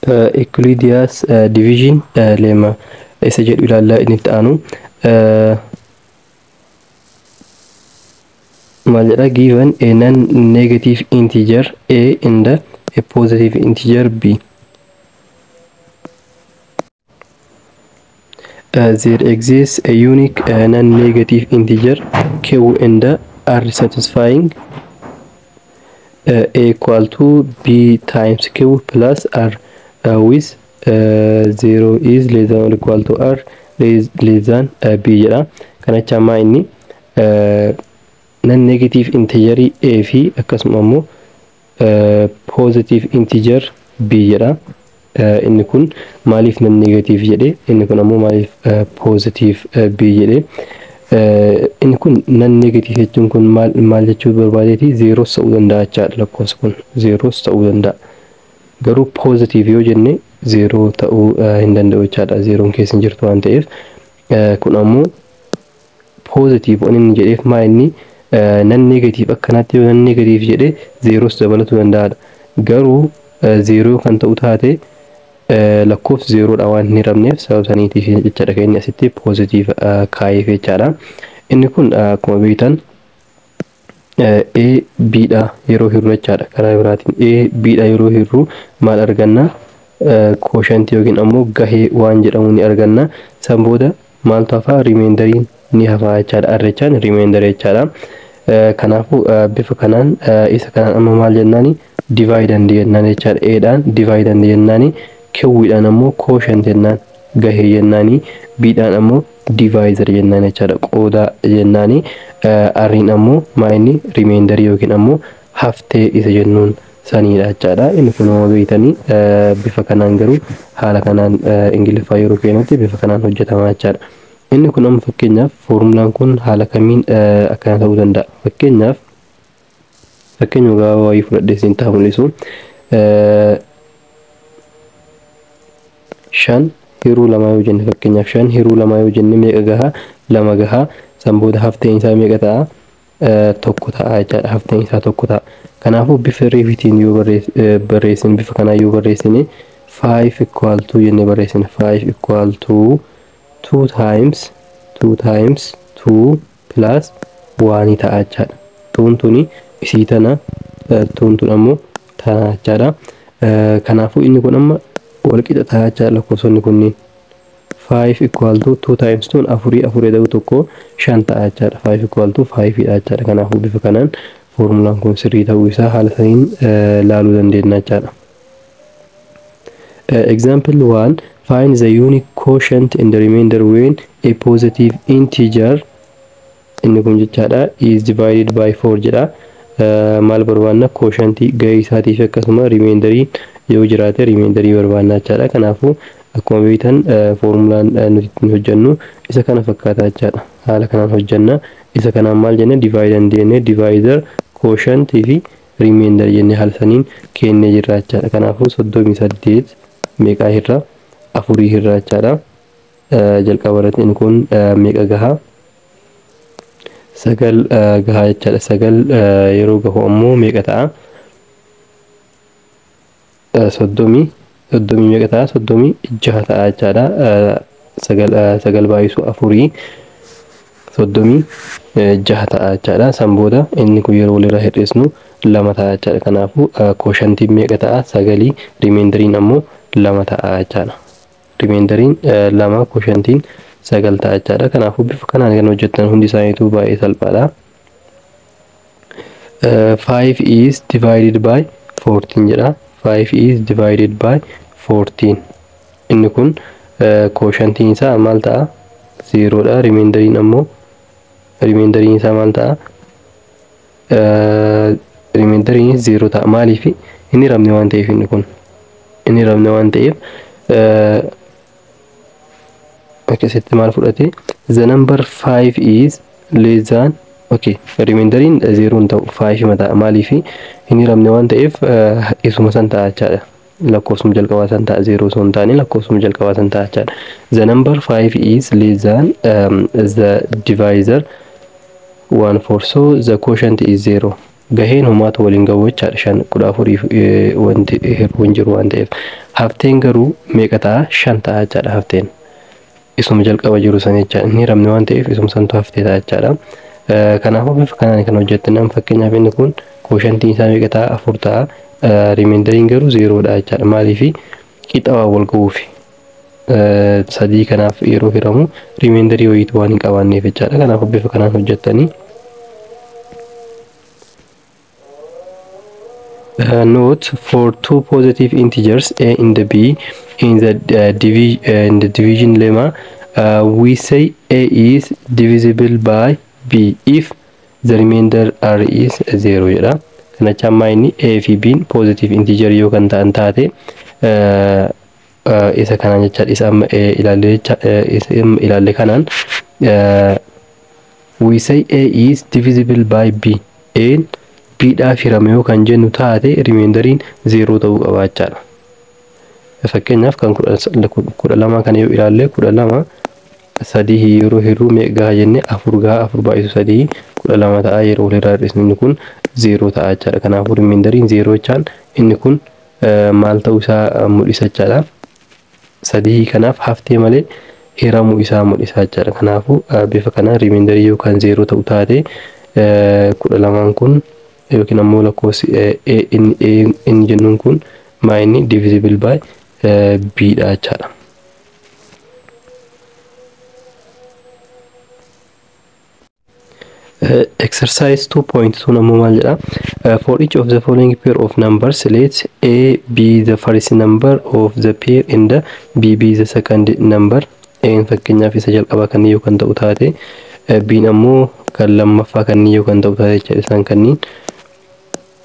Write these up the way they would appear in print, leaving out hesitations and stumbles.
Euclidean division lema isa jedhu ilaalla inni ta'anu maal jedha given a non-negative integer a and a positive integer b. There exists a unique non-negative integer q and r satisfying a equal to b times q plus r with 0 is less than or equal to r less than b jedha. Kana chama inni non-negative integer a fi akkasuma ammoo positive integer b jedha. Inni kun maalif non-negative jedhe, inni kun ammoo maalif positive b jedhe. Inni kun non-negative jechuun kun maal jechuu barbaadeeti? Zeros ta'uu danda'a jechaadha. Lakkoofsi kun zeros ta'uu danda'a. Garuu positive yoo jenne zero ta'uu hin danda'u jechaadha. Zeroon keessa hin jirtu waan ta'eef kun ammoo positive waan inni jedheef maa inni non-negative akkanatti yoo non-negative jedhe zeros dabalatu danda'adha. Garuu zero kan ta'u taate lakkoofsi zeroodha waan hin hiramneef sababa saniitiif jechaadha kan inni asitti positive kaa'eef jechaadha. Inni kun akkuma beektan a b dha yeroo hirru jechaadha. Karaa biraatiin a b dha yeroo hirru maal arganna? Quotient yookiin ammoo gahee waan jedhamu ni arganna. San booda maaltu hafa? Remainderiin ni hafa jechaadha. R jechaan remainder jechaadha. Kanaafuu bifa kanaan isa kanaan amma maal jennaani? Dividend jennaan jechaadha. A dhaan dividend jennaani. Q dhaan ammoo quotient jennaan gahee jennaani. B dhaan ammoo divisor jennaan jechaadha. Qoodaa jennaani. R'n ammoo maa inni? Remainder yookiin ammoo haftee isa jennuun saniidha jechaadha. Inni kun ammoo beektanii bifa kanaan garuu haala kanaan Ingiliffaa yeroo keenyatti bifa kanaan hojjetama jechaadha. Inni kun amma fakkeenyaaf foormulaan kun haala kamiin akkana ta'uu danda'a? Fakkeenya gabaabaa wayii fudhadhee siin ta'a mul'isu. 5 hiruu 2 yoo jenne fakkeenyaaf 5 hiruu 2 yoo jenne meeqa gaha? 2 gaha. San booda hafteen isaa meeqa ta'a? 1 ta'a jechaadha. Hafteen isaa 1 ta'a. Kanaafuu bifa reefitiin yoo barreessine bifa kanaan yoo barreessine 5 equal to jenne barreessine 5 equal to 2 times 2 plus 1 ta'a jechaadha. Tuun tuni isii tana tuun tun ammoo tana jechaadha. Kanaafuu inni kun amma wal qixa ta'a jechaadha lakkoofsonni kunniin. 5 equal to 2 times 2 4 ta'u tokko 5 ta'a jechaadha. 5 equal to 5 dha jechaadha. Kanaafuu bifa kanaan foormulaan kun sirrii ta'uu isaa haala saniin laaluu dandeenya jechaadha. Example 1 find the unique quotient in the remainder when a positive integer inni kun jechaadha is divided by 4 jedha. Maal barbaanna? Quotient gahee isaatiif akkasuma remainder yoo jiraate remainder barbaanna jechaadha. Kanaafuu akkuma beektan foormulaan nuti ittiin hojjennu isa kana fakkaata jechaadha. Haala kanaan hojjenna. Isa kanaan maal jenne? Dividend jenne divisor quotient fi remainder jenne haala saniin kennee jirra jechaadha. Kanaafuu 38 meeqaa irra? 4 irra jechaadha. Jalqaba irratti inni kun meeqa gaha? 9 gaha jechaadha. 9 yeroo gahu ammoo meeqa ta'a? 30 meeqa ta'a? 36 ta'a jechaadha. 9 baay'isu 4 36 ta'a jechaadha. San booda inni kun yeroo walirraa hir'isnu 2 ta'a jechaadha. Kanaafuu quotientiin meeqa ta'a? 9 remainderiin ammoo 2 ta'a jechaadha. Remainderiin 2 quotientiin 9 ta'a jechaadha. Kanaafuu bifa kanaan kan hojjettan hundi isaaniitu baay'ee salphaadha. 5 is divided by 14 jedha. 5 is divided by 14. Inni kun quotientiin isaa maal ta'a? 0 dha. Remainderiin ammoo remainderiin isaa maal ta'a? Remainderiin 0 ta'a. Maaliif? Inni ramne waan ta'eef inni kun. Inni ramne waan ta'eef akkasitti maal fudhate? The number 5 is less than remainderiin 0 ta'u 5 mata. Maaliif? Inni ramne waan ta'eef isuma san ta'a jechaadha. Lakkoofsuma jalqabaa san ta'a 0 osoo hin taane lakkoofsuma jalqabaa san ta'a jechaadha. The number 5 is less than the divisor 1/4, so the quotient is 0. gaheen homaatu waliin gahu jechaadha. 5 wanti hir'uun jiru waan ta'eef hafteen garuu meeqa ta'a? 5 ta'a jechaadha hafteen. Isuma jalqaba jiru san jechaadha. Inni hiramne waan ta'eef isuma santu haftee ta'a jechaadha. Kanaafuu bifa kanaan kan hojjettan fakkeenyaaf inni kun kooshantiin isaa meeqa ta'a? 4 ta'a. Rimeendariin garuu 0 dha jechaadha. Maaliif qixa waan wal gahuufi. 3 kanaaf yeroo hiramu rimeendarii wayiitu waan hin qabaanneef jechaadha. Kanaafuu bifa kanaan hojjettanii note for two positive integers a and b in the division lemma we say a is divisible by b if the remainder r is 0 jedha. Kanacha amma inni a fi b positive integer yoo kan ta'an taate isa kanaan jechaadha. Isa amma ilaalle kanaan we say a is divisible by b and b dhaaf hirame yoo kan jennu taate rimeendariin 0 ta'uu qaba jechaadha. Fakkeenyaaf kan 12 kana yoo ilaalle 12 3 yeroo hirru meeqa jenne 4 gaha 4 baay'isu 3 12 ta'a. Yeroo hirrisni inni kun 0 ta'a jechaadha. Kanaafuu rimeendariin 0 jechaan inni kun maal ta'uu isaa mul'isa jechaadha. 3 kanaaf haftee malee hiramuu isaa mul'isa jechaadha. Kanaafuu bifa kanaan rimeendarii yoo kan 0 ta'u taate 12 kun yookiin ammoo lakkoofsi inni jennuun kun maa inni divisible by b dha jechaadha. Exercise 2.2 ammoo maal jedha? For each of the following pair of numbers, let a be the first number of the pair and b be the second number. Fakkeenyaaf isa jalqabaa kan yoo kan ta'u taate b ammoo kan lammaffaa kan yoo kan ta'u taate jechuudha. Isaan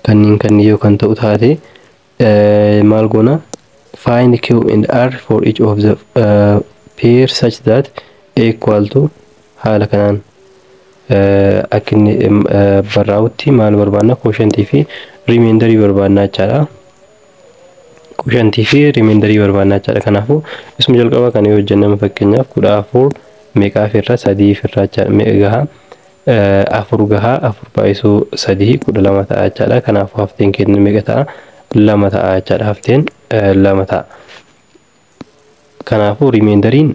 kanniin yoo kan ta'u taate maal goona? Find q and r for each of the pair such that a equal to haala kanaan akkinni barraa'utti maal barbaanna? Kooshantii fi rimeendarii barbaannaa jechaadha. Kooshantii fi rimeendarii barbaannaa jechaadha. Kanaafuu isuma jalqabaa kana yoo hojjennu fakkeenyaaf 14 meeqaaf irra 3 irraa jechaadha. Meeqa gaha? 4 gaha 4 baay'isuu 3 12 ta'a jechaadha. Kanaafuu hafteen keenya meeqa ta'a? 2 ta'a jechaadha. Hafteen 2 ta'a. Kanaafuu rimeendariin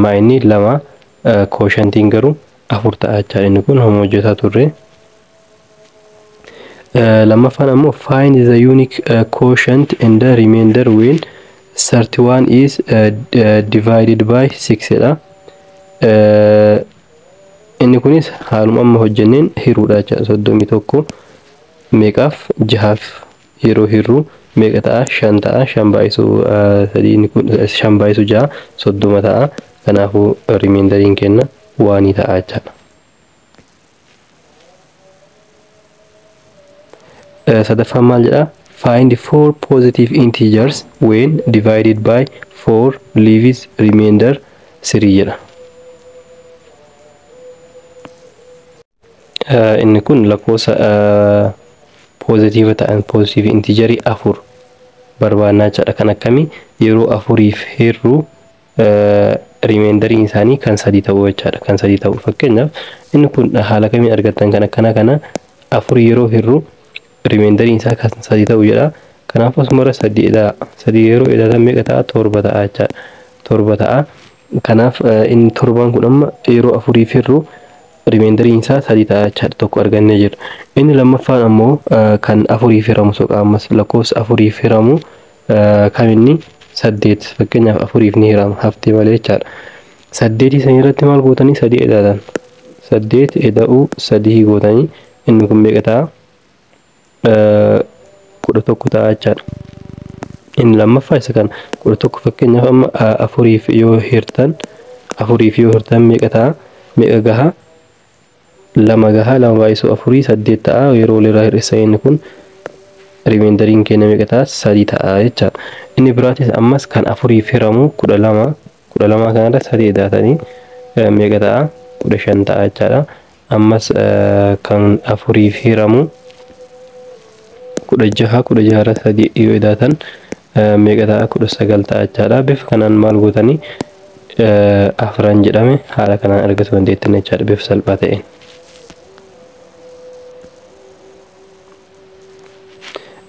maa inni 2 kooshantiin garuu 4 ta'a jechaadha. Inni kun homaa hojjetaa turre. Lammaffaan ammoo find the unique quotient and the remainder when 31 is divided by 6 jedha. Inni kunis haaluma amma hojjenneen hiruudha jechaadha. 31 meeqaaf? 6 yeroo hirru meeqa ta'a? 5 ta'a. 5 baay'isuu 3 inni kun 5 baay'isuu 6 30 ta'a. Kanaafuu rimeendariin keenya 1 ta'a jechaadha. Sadaffaan maal jedha? Find 4 positive integers when divided by 4 leaves remainder 3 jedha. Inni kun lakkoofsa positive ta'an positive integerii 4 barbaannaa jechaadha. Kan akkamii? Yeroo 4f hirru rimeendariin isaanii kan 3 ta'uu jechaadha. Kan 3 ta'u fakkeenyaaf inni kun haala kamiin argattan? Kan akkana kana 4 yeroo hirru rimeendariin isaa kan 3 ta'uu jedha. Kanaaf asumara 3 dha. 3 yeroo edatan meeqa ta'a? 7 ta'a jechaadha. 7 ta'a. Kanaaf inni 7 kun amma yeroo 4f hirru rimeendariin isaa 3 ta'a jechaadha. Tokko argannee jirra. Inni lammaffaan ammoo kan 4f hiramu soqa ammas lakkoofsa 4f hiramu kan inni 8 fakkeenyaaf 4f ni hirama haftee malee jechaadha. 8 san irratti maal gootanii? 3 edatan. 8 eda'uu 3 gootanii inni kun meeqa ta'a? 11 ta'a jechaadha. Inni lammaffaa isa kana 11 fakkeenyaaf amma 4f yoo hirtan meeqa ta'a? Meeqa gaha? 2 gaha 2 baay'isuu 4 8 ta'a. Yeroo walirraa hir'isa inni kun rimeendariin keenya meeqa ta'a? 3 ta'a jechaadha. Inni biraatis ammas kan 4f hiramu 12 kanarra 3 edatanii meeqa ta'a? 15 ta'a jechaadha. Ammas kan 4f hiramu 16 irra 3 yoo edatan meeqa ta'a? 19 ta'a jechaadha. Bifa kanaan maal gootanii afran jedhame haala kanaan argatu dandeettan jechaadha bifa salphaa ta'een.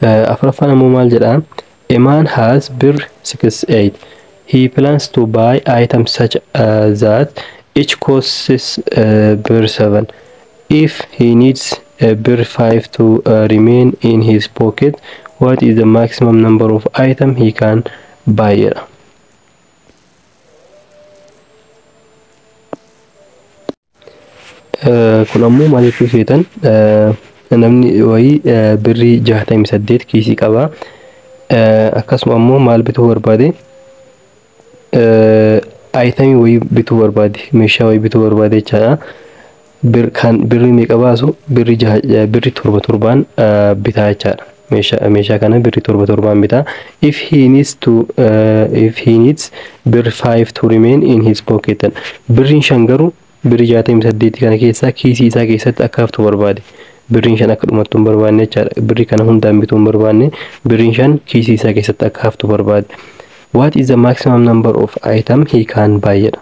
afraffaan ammoo maal jedha? A man has bir 68. He plans to buy items such that each costs bir 7. If he needs bir 5 to remain in his pocket, what is the maximum number of items he can buy? Kun ammoo maal jechuu feetan? Namni wayii birrii 68 kiisii qaba. Akkasuma ammoo maal bituu barbaade? Itemii wayii bituu barbaade, meeshaa wayii bituu barbaade jechaadha. Birrii meeqa baasu? Birrii 7 bitaa jechaadha. Meeshaa kana birrii 7 bitaa. If he needs bir 5 to remain in his pocket. Birriin 5 garuu birrii 68 kana keessaa kiisii isaa keessatti akka haftu barbaade. Birriin 5 akka dhumattu hin barbaanne jechaadha. Birrii kana hundaan bituu hin barbaanne. Birriin 5 kiisii isaa keessatti akka haftu barbaade. What is the maximum number of item he can buy jedha.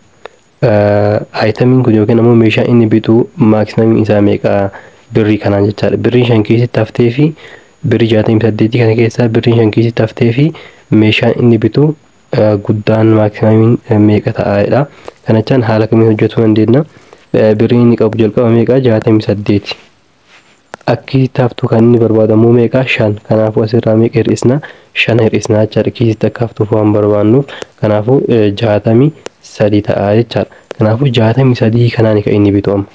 Itemiin kun yookiin ammoo meeshaan inni bituu maximum isaa meeqa birrii kanaan jechaadha. Birriin 5 keessatti haftee fi birrii 68 kana keessaa birriin 5 keessatti haftee fi meeshaan inni bituu guddaan maximum meeqa ta'aadha. Kanachaan haala kamiin hojjetuu dandeenya? Birriin inni qabu jalqaba meeqa? 68. Akkasitti haftuu kan inni barbaadamu meeqa? 5. Kanaafuu asirraa meeqa hir'isna? 5 hir'isna jechaadha. Kiisitti akka haftuuf waan barbaannuuf kanaafuu 63 ta'a jechaadha. Kanaafuu 63 kanaan kan inni bitu amma.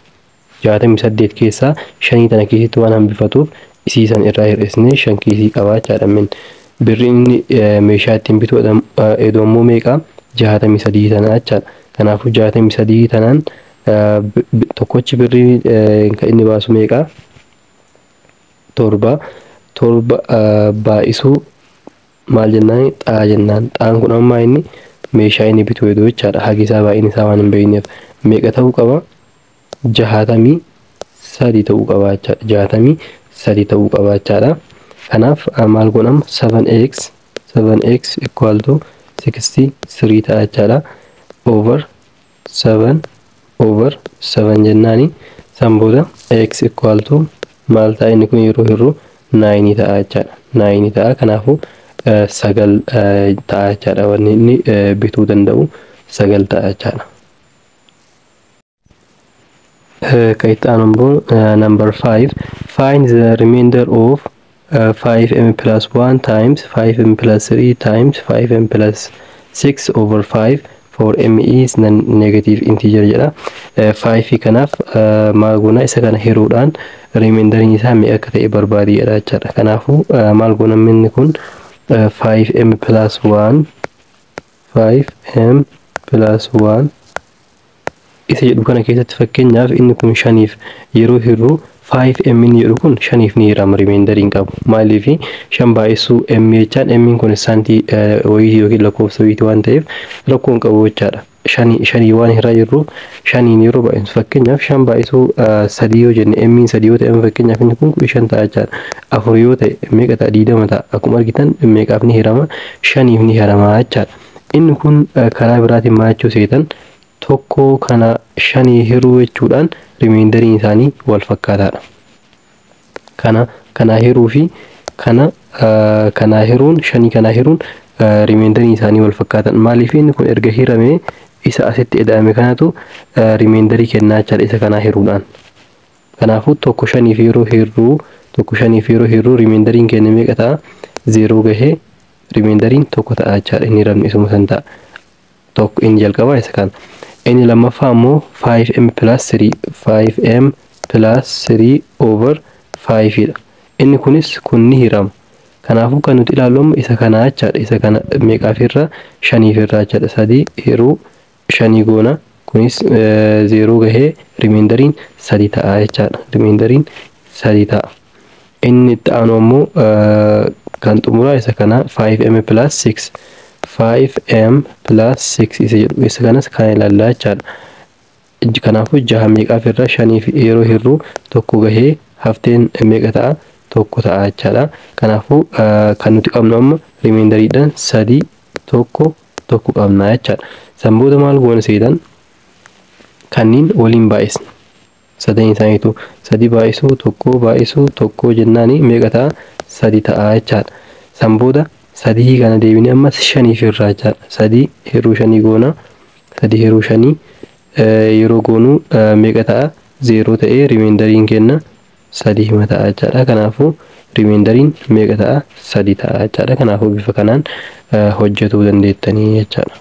68 keessaa 5 tana kiisitti waan hambifatuuf isiisan irraa hir'isnee 5 kiisii qabaa jechaadha. Birri inni meeshaa ittiin bitu ammoo meeqa? 63 tana jechaadha. Kanaafuu 63 tanaan tokkochi birrii kan inni baasu meeqa? 7 baay'isuu maal jennaan? Xaa jennaan. Xaan kun ammaa inni meeshaa inni bitu jedhu jechaadha. Hagi isaa baay'inni isaa waan hin beekneef meeqa ta'uu qaba? 63 ta'uu qaba jechaadha. 63 ta'uu qaba jechaadha. Kanaaf maal godhama? 7x equal to 63 ta'a jechaadha. Over 7 jennaani. San booda x equal to maal ta'a? Inni kun yeroo hir'u 9 ta'a jechaadha. 9 ta'a. Kanaafuu 9 ta'a jechaadha. Wanni inni bituu danda'u 9 ta'a jechaadha. Kaitaan ammoo number 5. Find the remainder of 5m plus 1 times 5m plus 3 times 5m plus 6 over 5 for m is non-negative integer jedha. 5 kanaaf maal goona? Isa kana hiruudhaan remainder isaa meeqa akka ta'e barbaadii jedha jechaadha. Kanaafuu maal goona? Inni kun 5m plus 1 isa jedhu kana keessatti fakkeenyaaf inni kun 5f yeroo hirru 5m inni jedhu kun 5f ni hirama remainderiin qabu. Maaliif 5 baay'isuu m jechaan m kun saantii wayii yookiin lakkoofsa wayiiti waan ta'eef rakkoon qabu jechaadha. 5 waan hirraa jirru 5 yeroo baay'isu fakkeenyaaf 5 baay'isuu 3 yoo jenne m 3 yoo ta'e fakkeenyaaf inni kun 5 ta'a jechaadha. 4 yoo ta'e meeqa ta'a? 20 ta'a. Akkuma argitan meeqaaf ni hirama? 5f ni hirama jechaadha. Inni kun karaa biraatiin maal jechuu seetan? Tokko kana 5 hiruu jechuudhaan remainderiin isaanii wal fakkaataadha. Kana hiruu fi kana hiruun 5 kana hiruun remainderiin isaanii wal fakkaatan. Maaliif inni kun erga hiramee isa asitti eda'ame kanatu remainerii kennaa jechaadha isa kana hiruudhaan. Kanaafuu tokko 5 yeroo hiruu remainderiin kenne meeqa ta'a? 0 gahee remainderiin tokko ta'a jechaadha. Inni hiramni isuma san ta'a. Tokko inni jalqabaa isa kana. Inni lammaffaa ammoo 5m plus 3 over 5 dha. Inni kunis kun ni hirama. Kanaafuu kan nuti ilaallu isa kana jechaadha. Isa kana meeqaaf irra? 5f irraa jechaadha. 3 hiruu 5 goona. Kunis 0 gahee remainderiin 3 ta'a jechaadha. Remainderiin 3 ta'a. Inni itti aanu ammoo kan xumuraa isa kana 5m plus 6. 5m plus 6 isa jedhu isa kanas kan ilaallaa jechaadha. Kanaafuu 6 meeqaaf irra? 5 yeroo hirru tokko gahee hafteen meeqa ta'a? Tokko ta'a jechaadha. Kanaafuu kan nuti qabnu amma remainderiidhaan 3 tokko qabna jechaadha. San booda maal goona seetan? Kanniin waliin baay'isna. 3 isaaniitu 3 baay'isuu tokko jennaani meeqa ta'a? 3 ta'a jechaadha. San booda 3 kana deebinee ammas 5 irraa jechaadha. 3 hiruu 5 goona. 3 hiruu 5 yeroo goonu meeqa ta'a? 0 ta'ee rimeendariin kenna 3 ta'a jechaadha. Kanaafuu rimeendariin meeqa ta'a? 3 ta'a jechaadha. Kanaafuu bifa kanaan hojjetuu dandeettanii jechaadha.